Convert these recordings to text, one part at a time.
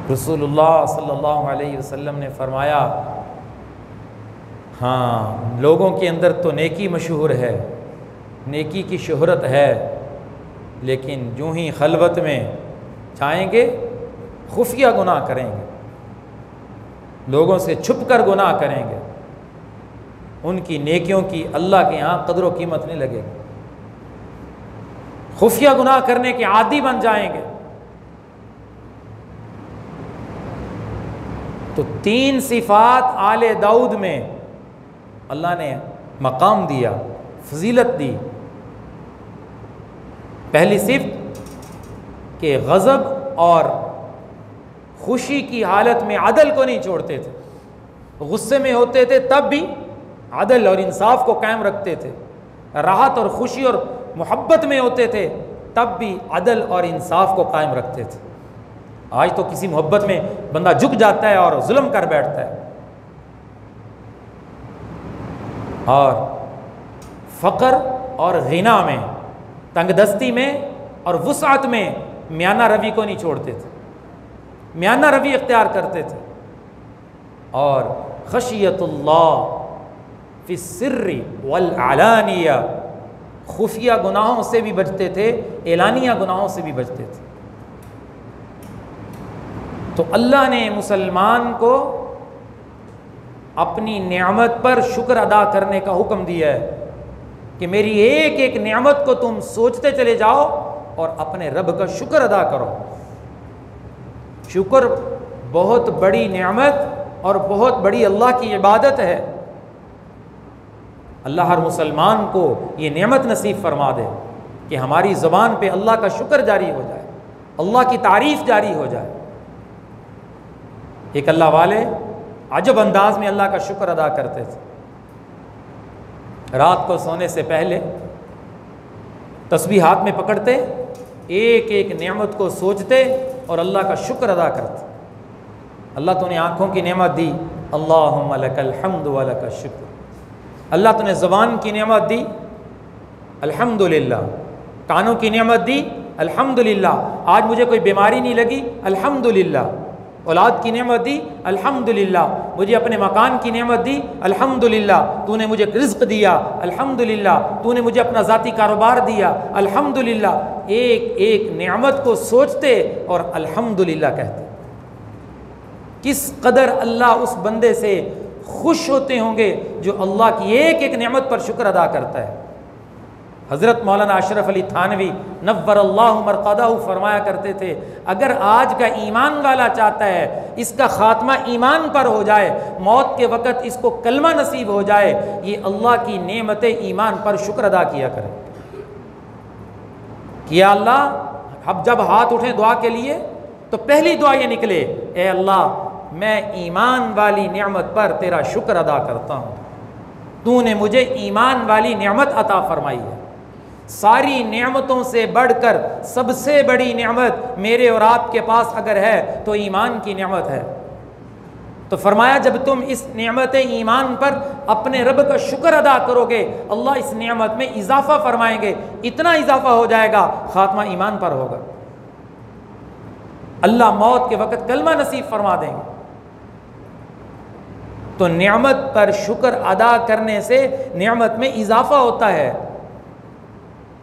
रसूलुल्लाह सल्लल्लाहु अलैहि वसल्लम ने फरमाया, हाँ लोगों के अंदर तो नेकी मशहूर है, नेकी की शोहरत है, लेकिन यूँ ही खलवत में जाएंगे खुफिया गुनाह करेंगे, लोगों से छुप कर गुनाह करेंगे, उनकी नेकियों की अल्लाह के यहाँ कदर व कीमत नहीं लगेगी, खुफिया गुनाह करने के आदी बन जाएंगे। तो 3 सिफात आले दाऊद में अल्लाह ने मकाम दिया, फजीलत दी। पहली सिफ्त कि गज़ब और खुशी की हालत में अदल को नहीं छोड़ते थे, गुस्से में होते थे तब भी अदल और इंसाफ को कायम रखते थे, राहत और खुशी और मोहब्बत में होते थे तब भी अदल और इंसाफ को कायम रखते थे। आज तो किसी मोहब्बत में बंदा झुक जाता है और जुल्म कर बैठता है। और फ़क्र और गिना में, तंगदस्ती में और वुसअत में मियाना रवि को नहीं छोड़ते थे, मियाना रवि इख्तियार करते थे। और खशियतुल्लाह फिस्सिर्रि वल अलानिया, खुफिया गुनाहों से भी बचते थे, एलानिया गुनाहों से भी बचते थे। तो अल्लाह ने मुसलमान को अपनी नेमत पर शुक्र अदा करने का हुक्म दिया है कि मेरी एक एक नेमत को तुम सोचते चले जाओ और अपने रब का शुक्र अदा करो। शुक्र बहुत बड़ी नेमत और बहुत बड़ी अल्लाह की इबादत है। अल्लाह हर मुसलमान को ये नेमत नसीब फरमा दे कि हमारी ज़बान पे अल्लाह का शुक्र जारी हो जाए, अल्लाह की तारीफ़ जारी हो जाए। एक अल्लाह वाले अजब अंदाज में अल्लाह का शुक्र अदा करते थे। रात को सोने से पहले तस्बीह हाथ में पकड़ते, एक एक नेमत को सोचते और अल्लाह का शुक्र अदा करते। अल्लाह तूने आँखों की नेमत दी, अल्लाहुम्मा लकल हम्दु व लकल शुक्र। अल्लाह तूने ज़बान की नेमत दी, अल्हम्दुलिल्लाह। कानों की नेमत दी, अल्हम्दुलिल्लाह। आज मुझे कोई बीमारी नहीं लगी, अल्हम्दुलिल्लाह। औलाद की नेमत दी, अल्हम्दुलिल्लाह। मुझे अपने मकान की नेमत दी, अल्हम्दुलिल्लाह। तूने मुझे रिज़्क़ दिया, अल्हम्दुलिल्लाह। तूने मुझे अपना ज़ाती कारोबार दिया, अल्हम्दुलिल्लाह। एक एक नेमत को सोचते और अल्हम्दुलिल्लाह कहते। किस कदर अल्लाह उस बंदे से खुश होते होंगे जो अल्लाह की एक एक नेमत पर शुक्र अदा करता है। हज़रत मौलाना अशरफ अली थानवी नव्वरल्लाहु मरक़दाहु फरमाया करते थे, अगर आज का ईमान वाला चाहता है इसका ख़ात्मा ईमान पर हो जाए, मौत के वक़्त इसको कलमा नसीब हो जाए, ये अल्लाह की नेमत ईमान पर शुक्र अदा किया करे कि या अल्लाह, अब जब हाथ उठें दुआ के लिए तो पहली दुआ ये निकले, ए अल्लाह मैं ईमान वाली नेमत पर तेरा शुक्र अदा करता हूँ, तूने मुझे ईमान वाली नेमत अता फरमाई है। सारी नेमतों से बढ़कर सबसे बड़ी नेमत मेरे और आपके पास अगर है तो ईमान की नेमत है। तो फरमाया जब तुम इस नेमत ईमान पर अपने रब का शुक्र अदा करोगे, अल्लाह इस नेमत में इजाफा फरमाएंगे, इतना इजाफा हो जाएगा खात्मा ईमान पर होगा। अल्लाह मौत के वक़्त कलमा नसीब फरमा देंगे। तो नेमत पर शुक्र अदा करने से नेमत में इजाफा होता है।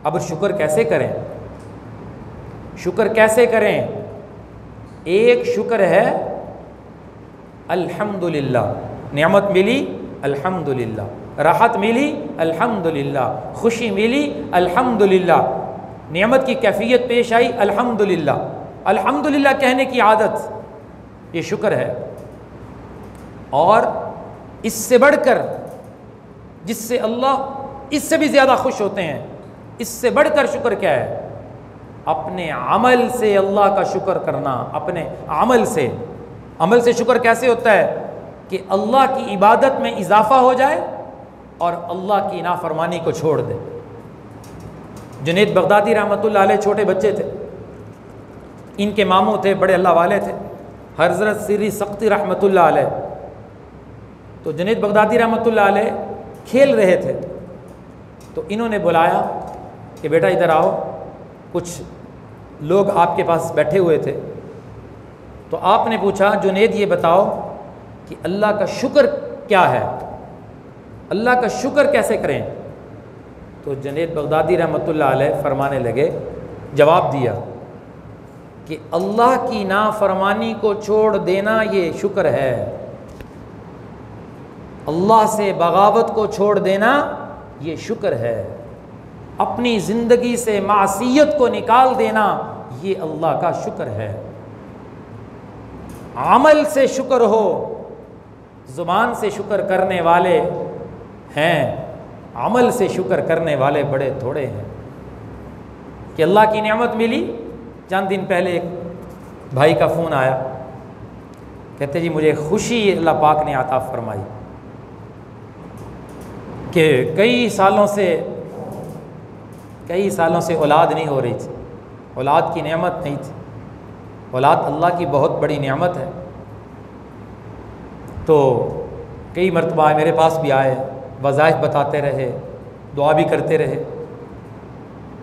अब शुक्र कैसे करें? शुक्र कैसे करें? एक शुक्र है अल्हम्दुलिल्लाह, नेमत मिली अल्हम्दुलिल्लाह, राहत मिली अल्हम्दुलिल्लाह, खुशी मिली अल्हम्दुलिल्लाह, नेमत की कैफियत पेश आई अल्हम्दुलिल्लाह। अल्हम्दुलिल्लाह कहने की आदत ये शुक्र है। और इससे बढ़कर जिससे अल्लाह इससे भी ज़्यादा खुश होते हैं, इससे बढ़कर शुक्र क्या है? अपने अमल से अल्लाह का शुक्र करना। अपने अमल से शुक्र कैसे होता है? कि अल्लाह की इबादत में इजाफा हो जाए और अल्लाह की नाफरमानी को छोड़ दे। जुनैद बगदादी रहमतुल्लाह अलैह छोटे बच्चे थे, इनके मामू थे, बड़े अल्लाह वाले थे, हज़रत सिरी सख्ती रहमतुल्लाह अलैह। तो जुनैद बगदादी रहमतुल्लाह अलैह खेल रहे थे, तो इन्होंने बुलाया कि बेटा इधर आओ, कुछ लोग आपके पास बैठे हुए थे। तो आपने पूछा जुनैद ये बताओ कि अल्लाह का शुक्र क्या है, अल्लाह का शुक्र कैसे करें। तो जुनैद बगदादी रहमतुल्लाह अलैह फरमाने लगे, जवाब दिया कि अल्लाह की नाफरमानी को छोड़ देना ये शुक्र है, अल्लाह से बगावत को छोड़ देना ये शुक्र है, अपनी ज़िंदगी से मासियत को निकाल देना ये अल्लाह का शुक्र है। अमल से शुक्र हो, ज़ुबान से शुक्र करने वाले हैं, अमल से शुक्र करने वाले बड़े थोड़े हैं। कि अल्लाह की नेमत मिली। चंद दिन पहले एक भाई का फ़ोन आया, कहते जी मुझे खुशी अल्लाह पाक ने अता फरमाई कि कई सालों से औलाद नहीं हो रही थी, औलाद की नेमत नहीं थी। औलाद अल्लाह की बहुत बड़ी नेमत है। तो कई मरतबा मेरे पास भी आए, वज़ाइफ बताते रहे, दुआ भी करते रहे।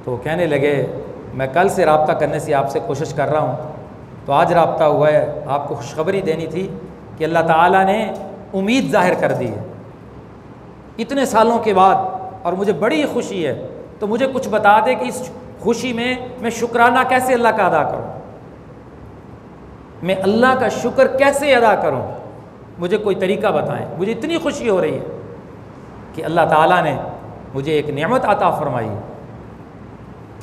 तो कहने लगे मैं कल से रब्ता करने से आपसे कोशिश कर रहा हूँ, तो आज रब्ता हुआ है, आपको खुशखबरी देनी थी कि अल्लाह ताला ने उम्मीद ज़ाहिर कर दी है इतने सालों के बाद, और मुझे बड़ी खुशी है। तो मुझे कुछ बता दे कि इस खुशी में मैं शुक्राना कैसे अल्लाह का अदा करूँ, मैं अल्लाह का शुक्र कैसे अदा करूँ, मुझे कोई तरीका बताएं। मुझे इतनी खुशी हो रही है कि अल्लाह ताला ने मुझे एक नेमत अता फरमाई।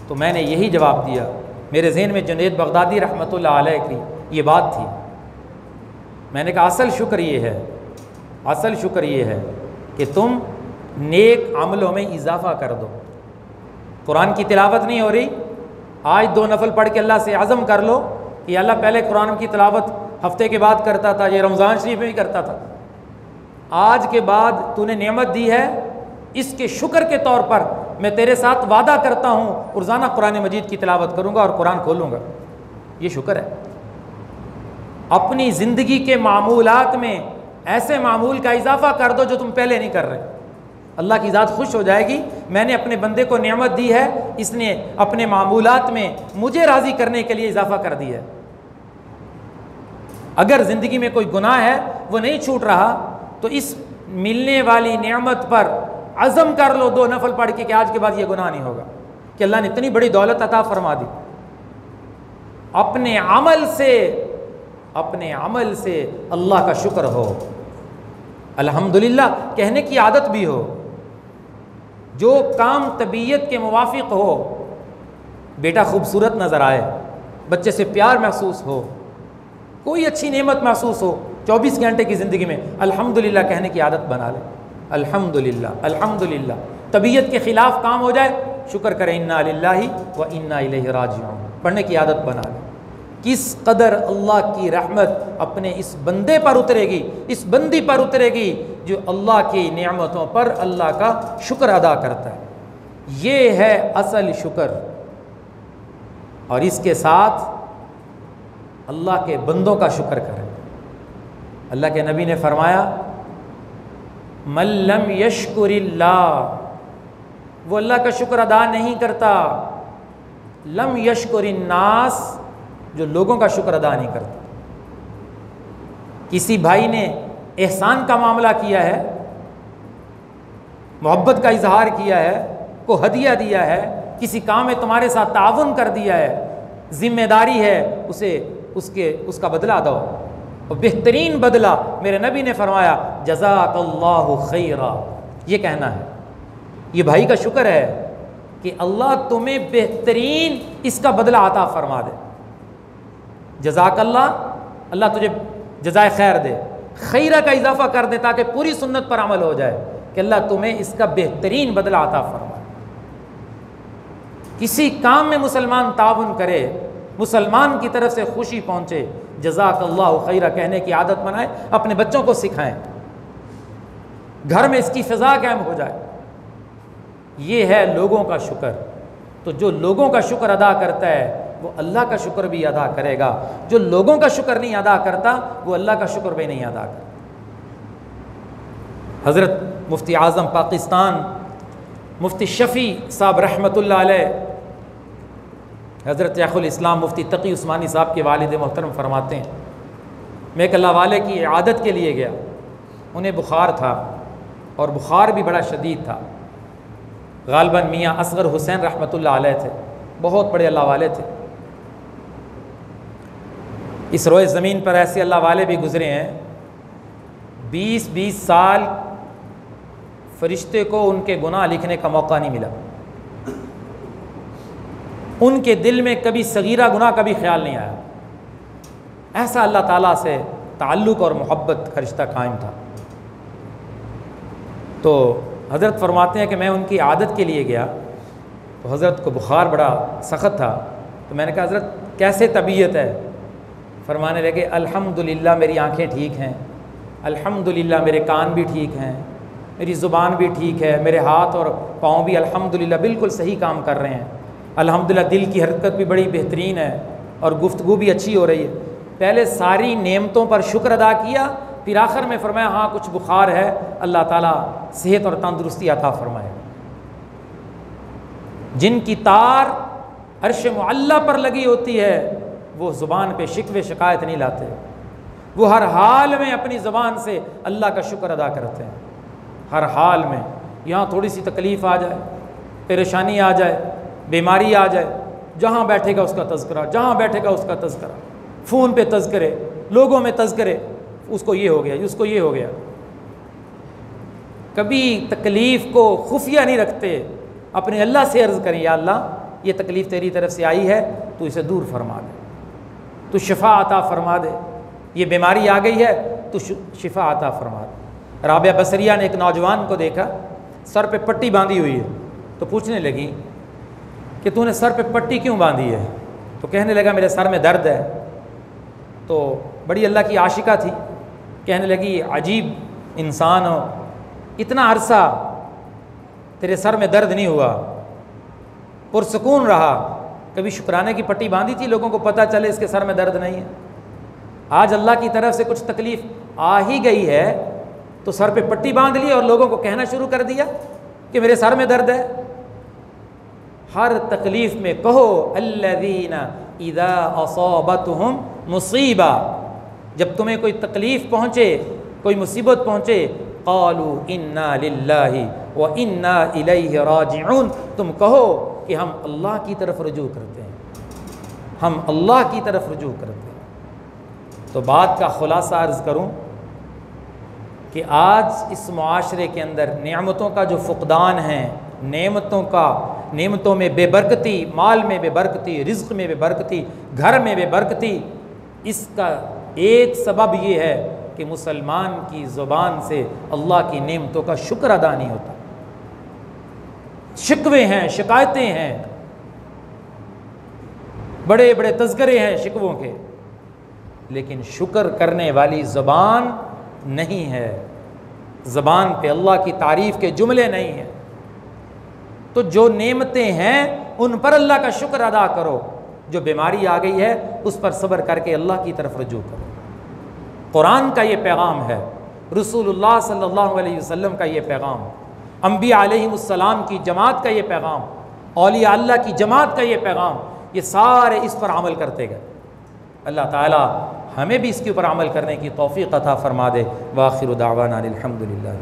तो मैंने यही जवाब दिया। मेरे ज़हन में जुनैद बगदादी रहमतुल्लाह अलैह की ये बात थी। मैंने कहा असल शुक्र ये है, असल शुक्र ये है कि तुम नेक अमलों में इजाफ़ा कर दो। कुरान की तिलावत नहीं हो रही, आज 2 नफल पढ़ के अल्लाह से आज़म कर लो कि अल्लाह पहले कुरान की तिलावत हफ्ते के बाद करता था, ये रमज़ान शरीफ में भी करता था, आज के बाद तूने नेमत दी है, इसके शुक्र के तौर पर मैं तेरे साथ वादा करता हूँ रोज़ाना कुरान मजीद की तिलावत करूँगा और कुरान खोलूँगा। ये शुक्र है। अपनी ज़िंदगी के मामूलात में ऐसे मामूल का इजाफ़ा कर दो जो तुम पहले नहीं कर रहे। अल्लाह की ज़ात खुश हो जाएगी, मैंने अपने बंदे को नेमत दी है, इसने अपने मामूलात में मुझे राज़ी करने के लिए इजाफ़ा कर दिया है। अगर ज़िंदगी में कोई गुनाह है वो नहीं छूट रहा, तो इस मिलने वाली नेमत पर अज़म कर लो 2 नफल पढ़ के कि आज के बाद ये गुनाह नहीं होगा, कि अल्लाह ने इतनी बड़ी दौलत अता फरमा दी। अपने अमल से अल्लाह का शुक्र हो, अल्हम्दुलिल्लाह कहने की आदत भी हो। जो काम तबीयत के मुवाफिक हो, बेटा खूबसूरत नज़र आए, बच्चे से प्यार महसूस हो, कोई अच्छी नेमत महसूस हो, 24 घंटे की ज़िंदगी में अल्हम्दुलिल्लाह कहने की आदत बना ले। अल्हम्दुलिल्लाह अल्हम्दुलिल्लाह। तबीयत के ख़िलाफ़ काम हो जाए, शुक्र करें इन्ना लिल्लाहि व इन्ना इलैहि राजिऊन, पढ़ने की आदत बना ले। किस कदर अल्लाह की रहमत अपने इस बंदे पर उतरेगी, इस बंदी पर उतरेगी जो अल्लाह की नेमतों पर अल्लाह का शुक्र अदा करता है। ये है असल शुक्र। और इसके साथ अल्लाह के बंदों का शुक्र करें। अल्लाह के नबी ने फरमाया मल्लम यशकुरिल्लाह, वो अल्लाह का शुक्र अदा नहीं करता, लम यशकुरिन्नास, जो लोगों का शुक्र अदा नहीं करता। किसी भाई ने एहसान का मामला किया है, मोहब्बत का इजहार किया है, को हदिया दिया है, किसी काम में तुम्हारे साथ ताउन कर दिया है, जिम्मेदारी है, उसका बदला दो। और बेहतरीन बदला मेरे नबी ने फरमाया जज़ाकल्लाहु खैरा, ये कहना है। ये भाई का शुक्र है कि अल्लाह तुम्हें बेहतरीन इसका बदला अता फरमा दे। जज़ाकल्लाह, अल्लाह तुझे जज़ाए खैर दे, खैरा का इजाफा कर दे ताकि पूरी सुन्नत पर अमल हो जाए कि अल्लाह तुम्हें इसका बेहतरीन बदला अता फरमाए। किसी काम में मुसलमान ताउन करे, मुसलमान की तरफ से खुशी पहुँचे, जज़ाकल्लाहु खैरा कहने की आदत बनाए, अपने बच्चों को सिखाएं, घर में इसकी फ़िज़ा कायम हो जाए। ये है लोगों का शुक्र। तो जो लोगों का शुक्र अदा करता है वो अल्लाह का शुक्र भी अदा करेगा, जो लोगों का शुक्र नहीं अदा करता वो अल्लाह का शुक्र भी नहीं अदा करता। हज़रत मुफ्ती आज़म पाकिस्तान मुफ्ती शफ़ी साहब रहमतुल्लाह अलैह, हज़रत शेखुल इस्लाम मुफ्ती तकी उस्मानी साहब के वालिद मोहतरम फरमाते हैं मैं एक अल्लाह वाले की इयादत के लिए गया, उन्हें बुखार था और बुखार भी बड़ा शदीद था। गालिबन मियाँ असगर हुसैन रहमतुल्लाह अलैह थे, बहुत बड़े अल्लाह वाले थे। इस रोए ज़मीन पर ऐसे अल्लाह वाले भी गुज़रे हैं, 20-20 साल फरिश्ते को उनके गुनाह लिखने का मौका नहीं मिला। उनके दिल में कभी सगीरा गुनाह का भी ख्याल नहीं आया। ऐसा अल्लाह ताला से ताल्लुक़ और मोहब्बत का रिश्ता कायम था। तो हज़रत फरमाते हैं कि मैं उनकी आदत के लिए गया, तो हज़रत को बुखार बड़ा सख़त था। तो मैंने कहा हज़रत कैसे तबीयत है? फरमाने लगे अल्हम्दुलिल्लाह मेरी आँखें ठीक हैं, अल्हम्दुलिल्लाह मेरे कान भी ठीक हैं, मेरी ज़ुबान भी ठीक है, मेरे हाथ और पाँव भी अल्हम्दुलिल्लाह बिल्कुल सही काम कर रहे हैं, अल्हम्दुलिल्लाह दिल की हरकत भी बड़ी बेहतरीन है और गुफ्तगू भी अच्छी हो रही है। पहले सारी नेमतों पर शुक्र अदा किया, फिर आखिर में फरमाया हाँ कुछ बुखार है, अल्लाह ताला सेहत और तंदुरुस्ती अता फरमाए। जिनकी तार अर्श मुअल्ला पर लगी होती है वो ज़ुबान पे शिकवे शिकायत नहीं लाते, वो हर हाल में अपनी ज़ुबान से अल्लाह का शुक्र अदा करते हैं। हर हाल में, यहाँ थोड़ी सी तकलीफ़ आ जाए, परेशानी आ जाए, बीमारी आ जाए, जहाँ बैठेगा उसका तज़किरा, जहाँ बैठेगा उसका तज़किरा, फ़ोन पे तज़किरे, लोगों में तज़किरे, उसको ये हो गया, उसको ये हो गया। कभी तकलीफ़ को खुफिया नहीं रखते, अपने अल्लाह से अर्ज़ करें या अल्लाह ये तकलीफ़ तेरी तरफ से आई है, तो इसे दूर फरमा दे, तो शिफा अता फरमा दे। ये बीमारी आ गई है तो शिफा अता फरमा दे। राबिया बसरिया ने एक नौजवान को देखा, सर पे पट्टी बांधी हुई है, तो पूछने लगी कि तूने सर पे पट्टी क्यों बांधी है? तो कहने लगा मेरे सर में दर्द है। तो बड़ी अल्लाह की आशिका थी, कहने लगी अजीब इंसान हो, इतना अरसा तेरे सर में दर्द नहीं हुआ, पुरसकून रहा, कभी शुक्राने की पट्टी बांधी थी लोगों को पता चले इसके सर में दर्द नहीं है। आज अल्लाह की तरफ से कुछ तकलीफ़ आ ही गई है तो सर पे पट्टी बांध ली और लोगों को कहना शुरू कर दिया कि मेरे सर में दर्द है। हर तकलीफ़ में कहो अल्लज़ीना इज़ा असाबतहुम मुसीबा, जब तुम्हें कोई तकलीफ़ पहुँचे, कोई मुसीबत पहुँचे, क़ालू इन्ना लिल्लाहि व इन्ना इलैहि राजिऊन, तुम कहो कि हम अल्लाह की तरफ रुजू करते हैं, हम अल्लाह की तरफ रुजू करते हैं। तो बात का खुलासा अर्ज़ करूँ कि आज इस मुआशरे के अंदर नेमतों का जो फ़ुक़दान है, नेमतों में बेबरकती, माल में बेबरकती, रिज़्क़ में बेबरकती, घर में बेबरकती, इसका एक सबब ये है कि मुसलमान की ज़ुबान से अल्लाह की नेमतों का शुक्र अदा नहीं होता। शिकवे हैं, शिकायतें हैं, बड़े बड़े तज़किरे हैं शिकवों के, लेकिन शुक्र करने वाली ज़ुबान नहीं है, ज़ुबान पे अल्लाह की तारीफ़ के जुमले नहीं हैं। तो जो नेमतें हैं उन पर अल्लाह का शुक्र अदा करो, जो बीमारी आ गई है उस पर सब्र करके अल्लाह की तरफ रुजू करो। कुरान का ये पैगाम है, रसूलुल्लाह सल्लल्लाहु अलैहि वसल्लम का ये पैगाम, अंबिया अलैहिमुस्सलाम की जमात का ये पैगाम, औलिया अल्लाह की जमात का ये पैगाम, ये सारे इस पर अमल करते गए। अल्लाह ताला हमें भी इसके ऊपर अमल करने की तौफीक अता फरमा दे। व आखिरु दावाना अनिल हम्दुलिल्लाह।